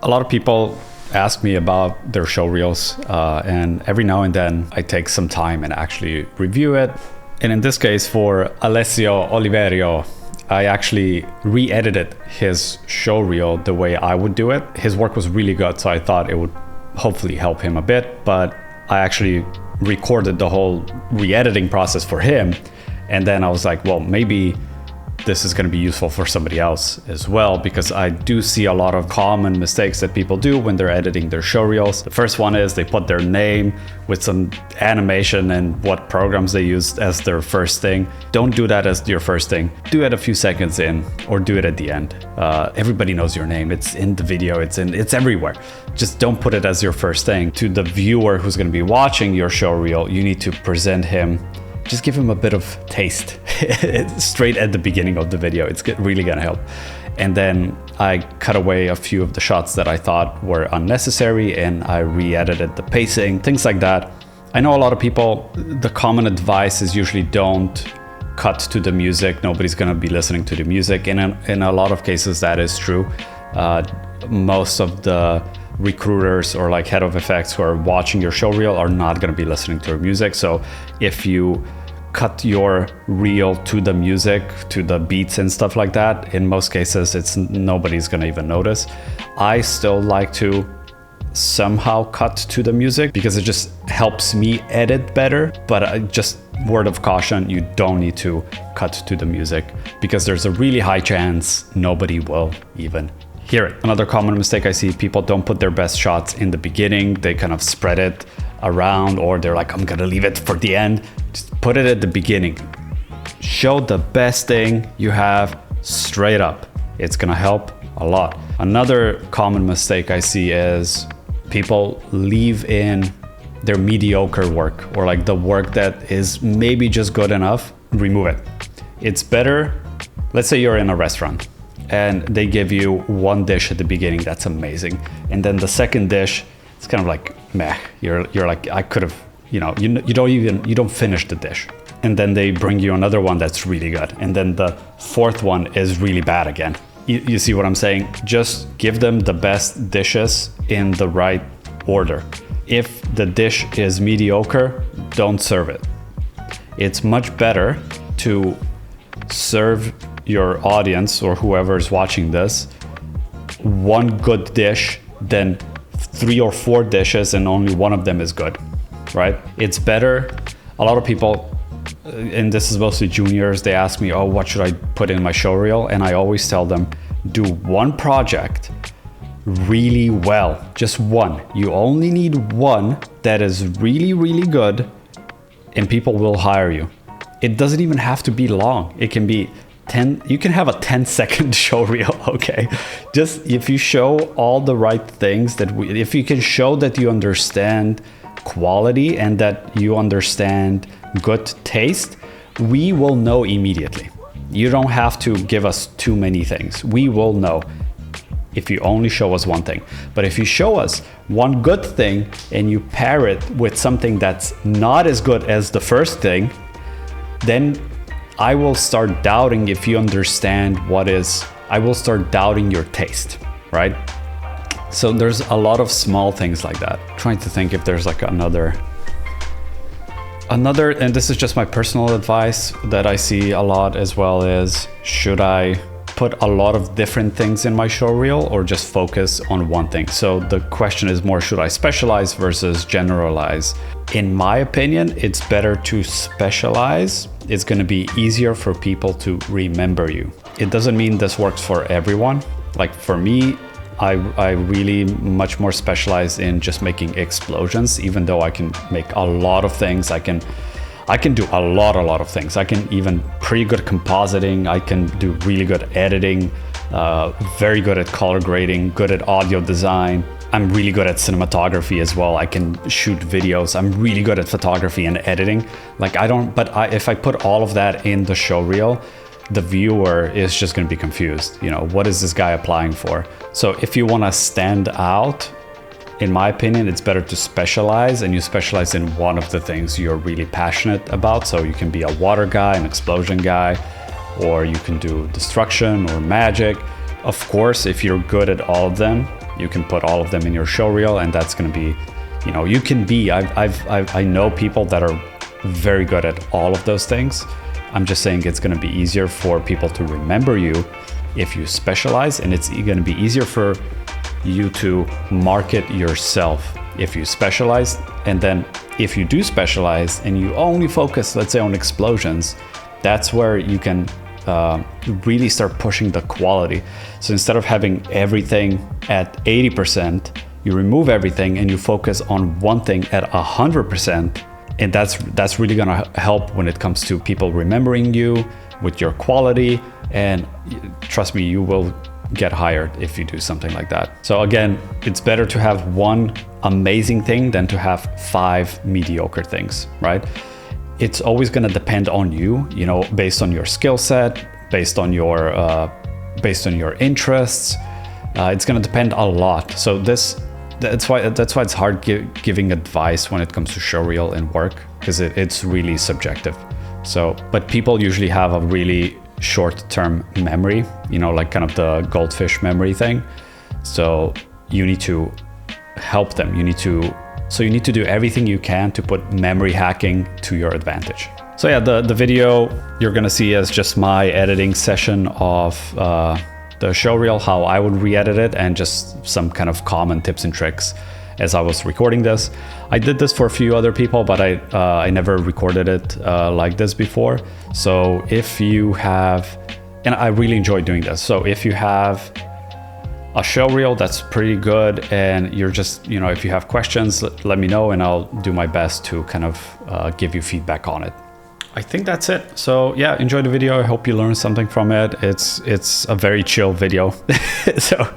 A lot of people ask me about their show reels, and every now and then I take some time and actually review it. And in this case, for Alessio Oliverio, I actually re-edited his show reel the way I would do it. His work was really good, so I thought it would hopefully help him a bit, but I actually recorded the whole re-editing process for him. And then I was like, well, maybe this is going to be useful for somebody else as well, because I do see a lot of common mistakes that people do when they're editing their show reels. The first one is they put their name with some animation and what programs they use as their first thing. Don't do that as your first thing. Do it a few seconds in, or do it at the end. Everybody knows your name. It's in the video. It's everywhere. Just don't put it as your first thing. To the viewer who's going to be watching your show reel, you need to present him. Just give him a bit of taste straight at the beginning of the video. It's really gonna help. And then I cut away a few of the shots that I thought were unnecessary, and I re-edited the pacing, things like that. I know a lot of people, the common advice is usually don't cut to the music. Nobody's gonna be listening to the music. And in a lot of cases, that is true. Most of the recruiters or like head of effects who are watching your show reel are not going to be listening to your music. So if you cut your reel to the music, to the beats and stuff like that, in most cases nobody's going to even notice. I still like to somehow cut to the music because it just helps me edit better, but just word of caution, you don't need to cut to the music because there's a really high chance nobody will even hear it. Another common mistake I see, people don't put their best shots in the beginning. They kind of spread it around, or they're like, I'm gonna leave it for the end. Just put it at the beginning. Show the best thing you have straight up. It's gonna help a lot. Another common mistake I see is people leave in their mediocre work, or like the work that is maybe just good enough, remove it. It's better, let's say you're in a restaurant and they give you one dish at the beginning that's amazing, and then the second dish, it's kind of like meh. You're like, I could have, you don't finish the dish, and then they bring you another one that's really good, and then the fourth one is really bad again. You see what I'm saying? Just give them the best dishes in the right order. If the dish is mediocre, don't serve it. It's much better to serve your audience or whoever is watching this one good dish than 3 or 4 dishes and only one of them is good, right? It's better. A lot of people, and this is mostly juniors, they ask me, oh, what should I put in my show reel? And I always tell them, do one project really well, just one. You only need one that is really, really good, and people will hire you. It doesn't even have to be long. It can be 10, you can have a 10-second show reel, okay? Just if you show all the right things if you can show that you understand quality and that you understand good taste, we will know immediately. You don't have to give us too many things. We will know if you only show us one thing. But if you show us one good thing and you pair it with something that's not as good as the first thing, then I will start doubting if you understand I will start doubting your taste, right? So there's a lot of small things like that. Trying to think if there's like another, and this is just my personal advice that I see a lot as well, is should I put a lot of different things in my show reel or just focus on one thing? So the question is more, should I specialize versus generalize? In my opinion, it's better to specialize. It's going to be easier for people to remember you. It doesn't mean this works for everyone. Like for me, I really much more specialize in just making explosions, even though I can make a lot of things. I can do a lot of things. I can even pretty good compositing. I can do really good editing, very good at color grading, good at audio design. I'm really good at cinematography as well. I can shoot videos. I'm really good at photography and editing. If I put all of that in the show reel, the viewer is just going to be confused. What is this guy applying for? So if you want to stand out, in my opinion, it's better to specialize, and you specialize in one of the things you're really passionate about. So you can be a water guy, an explosion guy, or you can do destruction or magic. Of course, if you're good at all of them, You can put all of them in your showreel, and that's going to be, you know, you can be, I know people that are very good at all of those things. I'm just saying it's going to be easier for people to remember you if you specialize, and it's going to be easier for you to market yourself if you specialize. And then if you do specialize and you only focus, let's say, on explosions, that's where you can really start pushing the quality. So instead of having everything at 80%, you remove everything and you focus on one thing at 100%. And that's really gonna help when it comes to people remembering you with your quality. And trust me, you will get hired if you do something like that. So again, it's better to have one amazing thing than to have 5 mediocre things, right? It's always gonna depend on you, you know, based on your skill set, based on your interests. It's gonna depend a lot. So that's why it's hard giving advice when it comes to showreel and work, because it's really subjective. So, but people usually have a really short-term memory, you know, like kind of the goldfish memory thing. So you need to help them. You need to do everything you can to put memory hacking to your advantage. So yeah, the video you're gonna see is just my editing session of the showreel, how I would re-edit it, and just some kind of common tips and tricks as I was recording this. I did this for a few other people, but I never recorded it like this before. So if you have, and I really enjoy doing this. So if you have a showreel that's pretty good and you're just, you know, if you have questions, let me know and I'll do my best to kind of give you feedback on it. I think that's it. So yeah, enjoy the video. I hope you learned something from it. It's a very chill video. So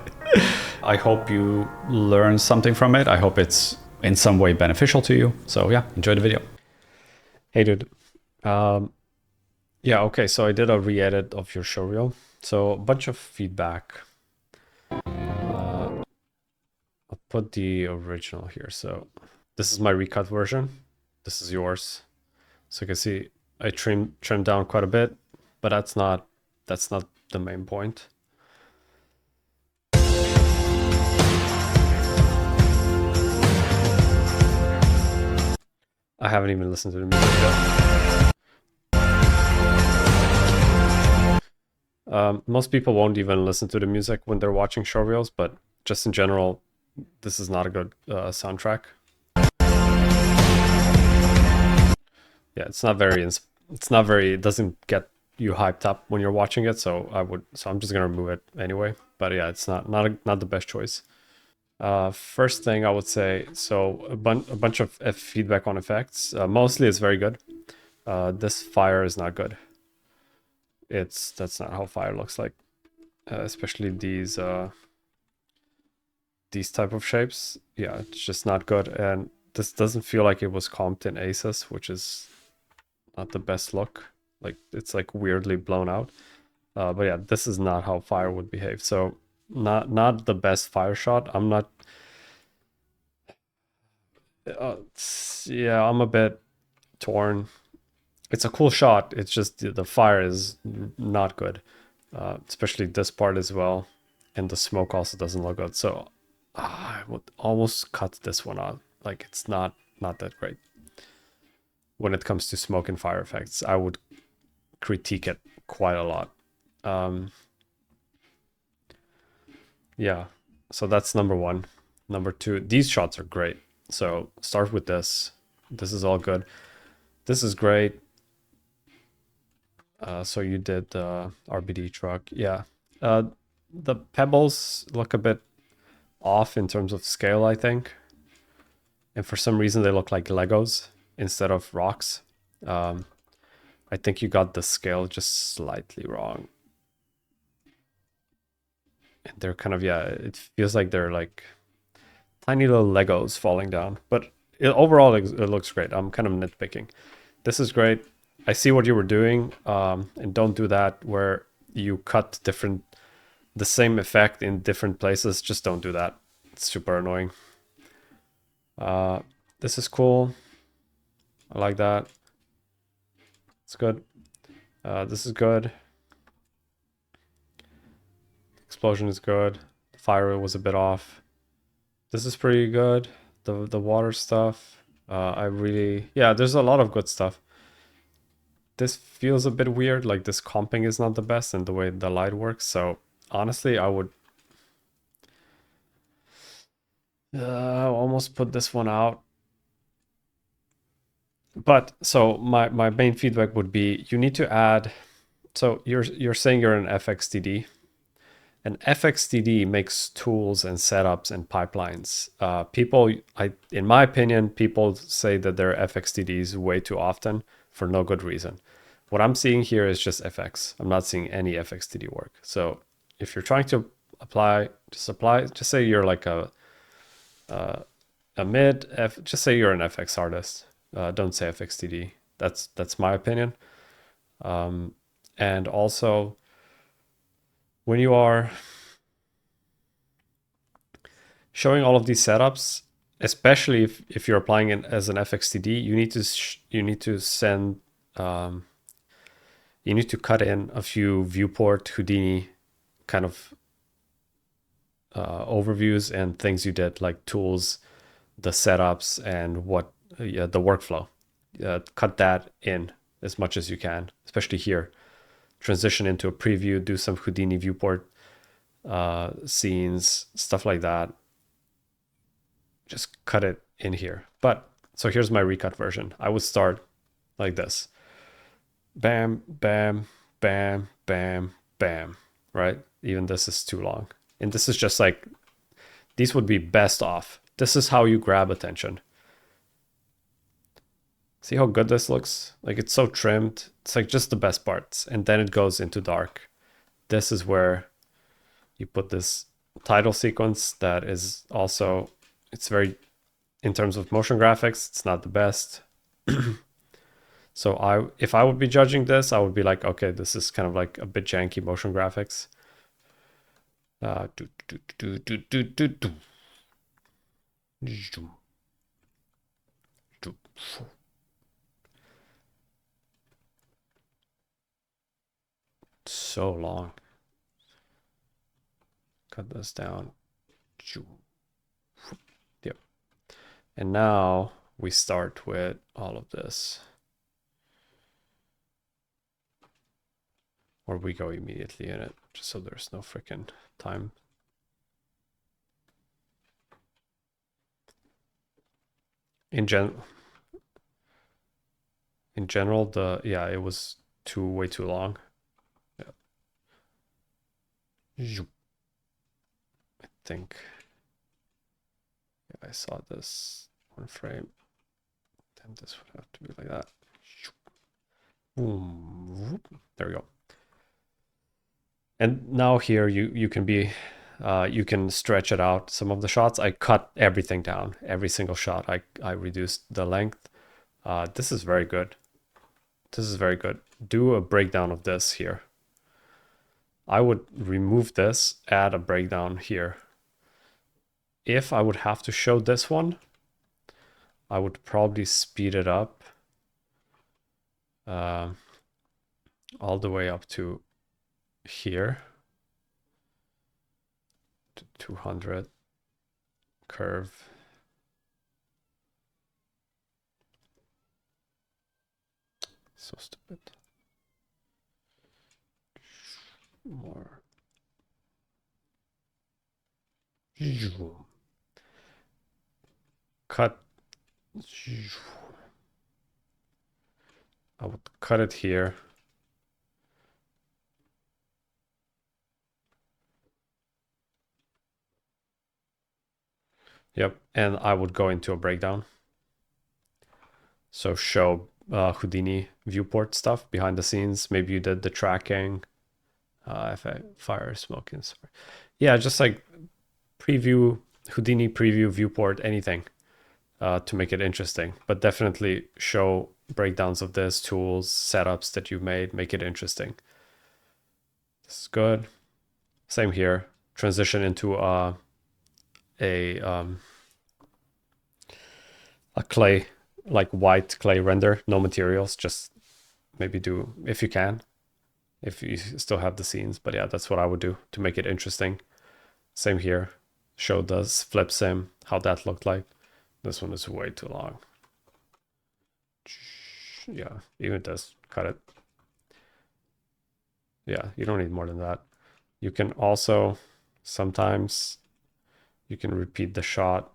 I hope you learned something from it. I hope it's in some way beneficial to you. So yeah, enjoy the video. Hey dude. Yeah, okay, so I did a re-edit of your showreel. So a bunch of feedback. I'll put the original here. So this is my recut version. This is yours. So you can see I trimmed down quite a bit, but that's not the main point. I haven't even listened to the music yet. Most people won't even listen to the music when they're watching showreels, but just in general, this is not a good soundtrack. Yeah, it doesn't get you hyped up when you're watching it, so I'm just gonna remove it anyway. But yeah, it's not the best choice. First thing I would say, so a bunch of feedback on effects. Mostly it's very good. This fire is not good. That's not how fire looks like, especially these type of shapes. Yeah, it's just not good. And this doesn't feel like it was comped in ACES, which is not the best look. Like it's like weirdly blown out. But yeah, this is not how fire would behave. So not the best fire shot. I'm not. Yeah, I'm a bit torn. It's a cool shot. It's just the fire is not good, especially this part as well, and the smoke also doesn't look good. So I would almost cut this one out. Like it's not that great. When it comes to smoke and fire effects, I would critique it quite a lot. Yeah, so that's number one. Number two, these shots are great. So start with this. This is all good. This is great. So you did the RBD truck. Yeah. The pebbles look a bit off in terms of scale, I think. And for some reason they look like Legos instead of rocks. I think you got the scale just slightly wrong. And they're kind of, yeah, it feels like they're like tiny little Legos falling down. But overall, it looks great. I'm kind of nitpicking. This is great. I see what you were doing. And don't do that where you cut the same effect in different places. Just don't do that. It's super annoying. This is cool. I like that. It's good. This is good. Explosion is good. Fire was a bit off. This is pretty good. The water stuff. Yeah, there's a lot of good stuff. This feels a bit weird, like this comping is not the best and the way the light works. So honestly, I would almost put this one out. But so my main feedback would be you need to add. So you're saying you're an FXDD. An FXDD makes tools and setups and pipelines. In my opinion, people say that they're FXDDs way too often for no good reason. What I'm seeing here is just FX. I'm not seeing any FXDD work. So if you're trying to just say you're like a mid just say you're an FX artist. Don't say FXDD. That's my opinion. And also, when you are showing all of these setups, especially if you're applying it as an FXDD, you need to cut in a few viewport Houdini kind of overviews and things you did, like tools, the setups, and the workflow. Cut that in as much as you can, especially here. Transition into a preview, do some Houdini viewport scenes, stuff like that. Just cut it in here. But so here's my recut version. I would start like this. Bam, bam, bam, bam, bam, right? Even this is too long. And this is just like, these would be best off. This is how you grab attention. See how good this looks? Like it's so trimmed. It's like just the best parts. And then it goes into dark. This is where you put this title sequence that is also, it's very, in terms of motion graphics, it's not the best. So if I would be judging this, I would be like, okay, this is kind of like a bit janky motion graphics. So long. Cut this down. Yep. And now we start with all of this. Or we go immediately in it, just so there's no freaking time. In general, it was way too long. Yeah. I think I saw this one frame. Then this would have to be like that. Boom. There we go. And now here you can be, you can stretch it out. Some of the shots, I cut everything down. Every single shot, I reduced the length. This is very good. This is very good. Do a breakdown of this here. I would remove this, add a breakdown here. If I would have to show this one, I would probably speed it up all the way up to here to 200 curve. So stupid. More. Cut. I would cut it here. Yep, and I would go into a breakdown. So show Houdini viewport stuff behind the scenes. Maybe you did the tracking, fire, smoke, and yeah, just like preview, Houdini preview, viewport, anything to make it interesting. But definitely show breakdowns of this, tools, setups that you've made, make it interesting. This is good. Same here. Transition into a clay, like white clay render, no materials, just maybe do, if you can, if you still have the scenes. But yeah, that's what I would do to make it interesting. Same here. showed us flip sim, how that looked like. This one is way too long. Yeah, even this, cut it. Yeah, you don't need more than that. You can also, sometimes you can repeat the shot,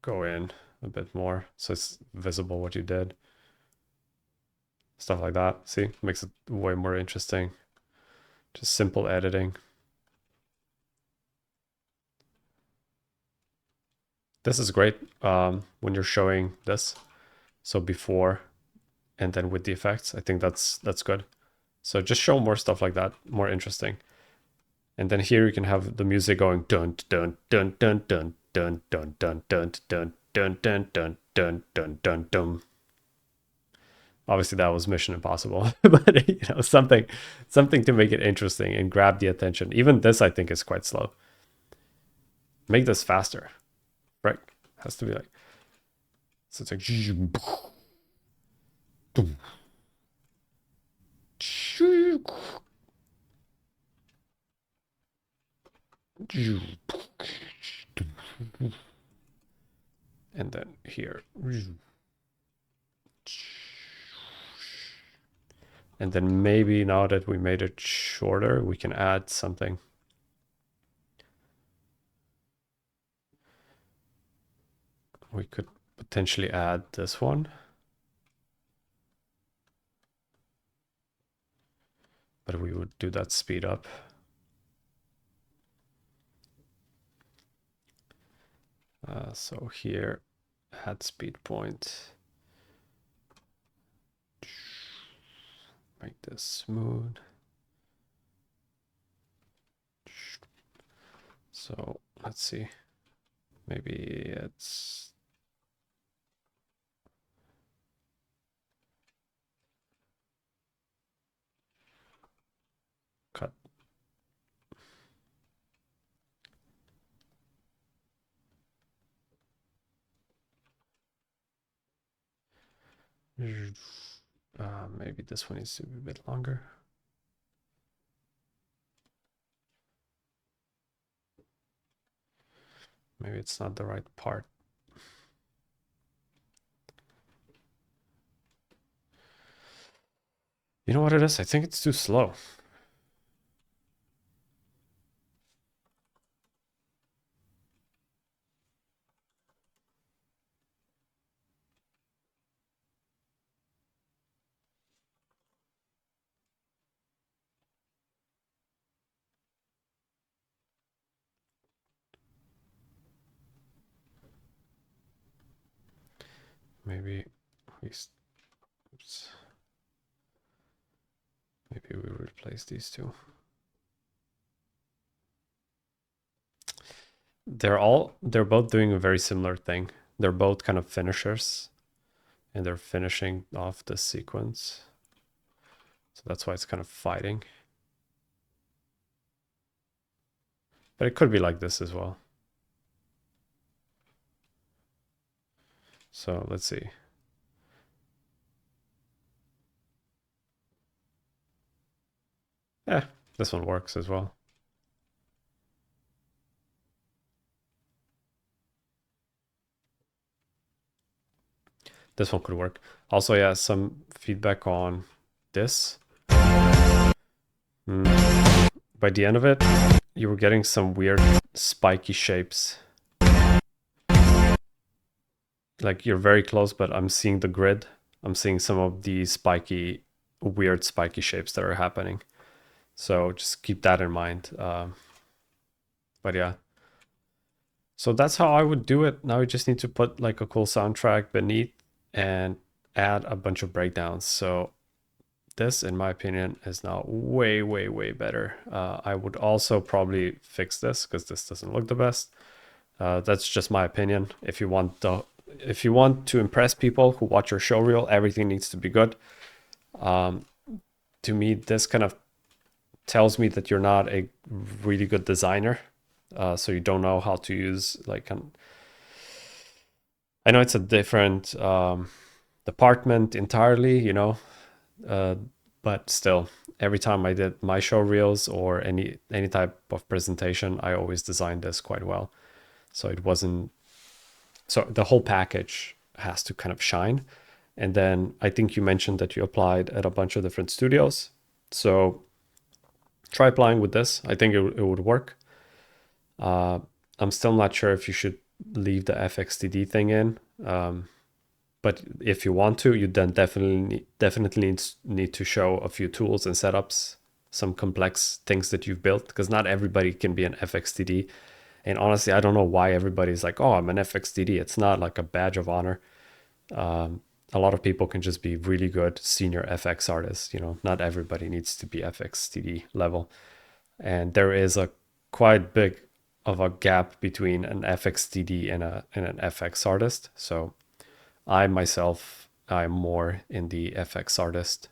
go in a bit more so it's visible what you did. Stuff like that. See, makes it way more interesting. Just simple editing. This is great when you're showing this. So before and then with the effects, I think that's good. So just show more stuff like that, more interesting. And then here you can have the music going dun dun dun dun dun dun dun dun dun dun dun dun dun dun dun dun dun. Obviously that was Mission Impossible, but you know, something to make it interesting and grab the attention. Even this I think is quite slow. Make this faster. Right? Has to be like, so it's like and then here. And then maybe now that we made it shorter, we can add something. We could potentially add this one. But we would do that speed up. So here, add speed point. Make this smooth. So let's see. Maybe it's cut. Maybe this one needs to be a bit longer. Maybe it's not the right part. You know what it is? I think it's too slow. Maybe we, oops. Maybe we replace these two. They're both doing a very similar thing. They're both kind of finishers and they're finishing off this sequence. So that's why it's kind of fighting. But it could be like this as well. So let's see. Yeah, this one works as well. This one could work. Also, yeah, some feedback on this. By the end of it, you were getting some weird spiky shapes. Like you're very close, but I'm seeing the grid. I'm seeing some of the weird spiky shapes that are happening. So just keep that in mind. But yeah. So that's how I would do it. Now you just need to put like a cool soundtrack beneath and add a bunch of breakdowns. So this, in my opinion, is now way, way, way better. I would also probably fix this because this doesn't look the best. That's just my opinion. If you want to impress people who watch your showreel, everything needs to be good. To me, this kind of tells me that you're not a really good designer. So you don't know how to use like I know it's a different department entirely, you know, but still, every time I did my show reels or any type of presentation, I always designed this quite well. So it wasn't, so the whole package has to kind of shine. And then I think you mentioned that you applied at a bunch of different studios. So try applying with this. I think it would work. I'm still not sure if you should leave the FXTD thing in. But if you want to, you then definitely need to show a few tools and setups, some complex things that you've built, because not everybody can be an FXTD. And honestly, I don't know why everybody's like, oh, I'm an FXTD. It's not like a badge of honor. A lot of people can just be really good senior FX artists. You know, not everybody needs to be FXTD level. And there is a quite big of a gap between an FXTD and an FX artist. So I myself, I'm more in the FX artist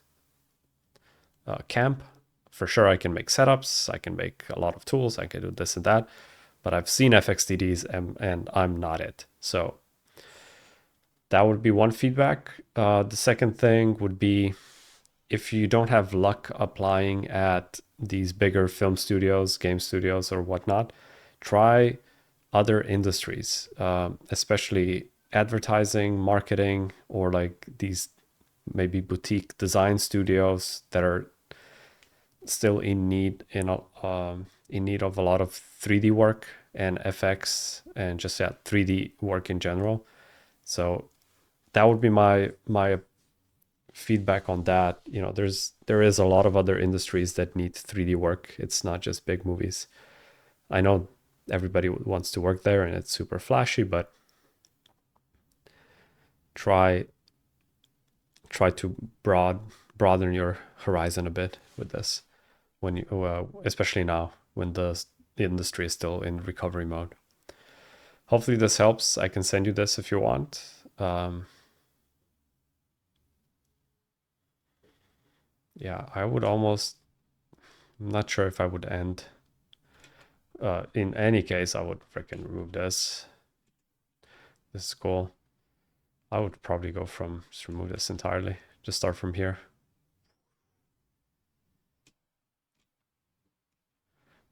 camp. For sure, I can make setups, I can make a lot of tools, I can do this and that, but I've seen FXTDs and I'm not it. So that would be one feedback. The second thing would be, if you don't have luck applying at these bigger film studios, game studios, or whatnot, try other industries, especially advertising, marketing, or like these maybe boutique design studios that are still in need of a lot of 3D work and FX and just 3D work in general. So that would be my feedback on that. You know, there is a lot of other industries that need 3D work. It's not just big movies. I know everybody wants to work there and it's super flashy, but try to broaden your horizon a bit with this, when you especially now when the industry is still in recovery mode. Hopefully this helps. I can send you this if you want. Yeah, I'm not sure if I would end. In any case, I would freaking remove this. This is cool. I would probably just remove this entirely. Just start from here.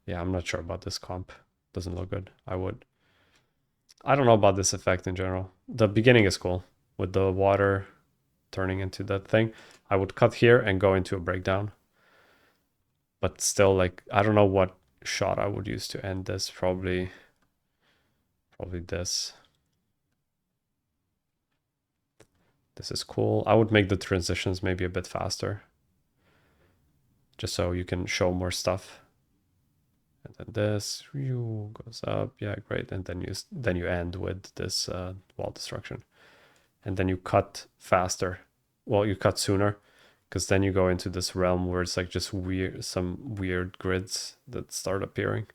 Yeah, I'm not sure about this comp. Doesn't look good. I don't know about this effect in general. The beginning is cool with the water turning into that thing. I would cut here and go into a breakdown. But still, like, I don't know what shot I would use to end this. Probably this. This is cool. I would make the transitions maybe a bit faster, just so you can show more stuff. And then this goes up. Yeah, great. And then you end with this wall destruction. And then you cut faster. Well, you cut sooner, because then you go into this realm where it's like just some weird grids that start appearing.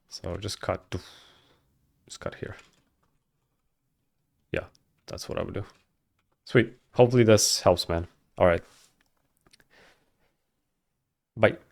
So just cut here. Yeah, that's what I would do. Sweet. Hopefully this helps, man. All right. Bye.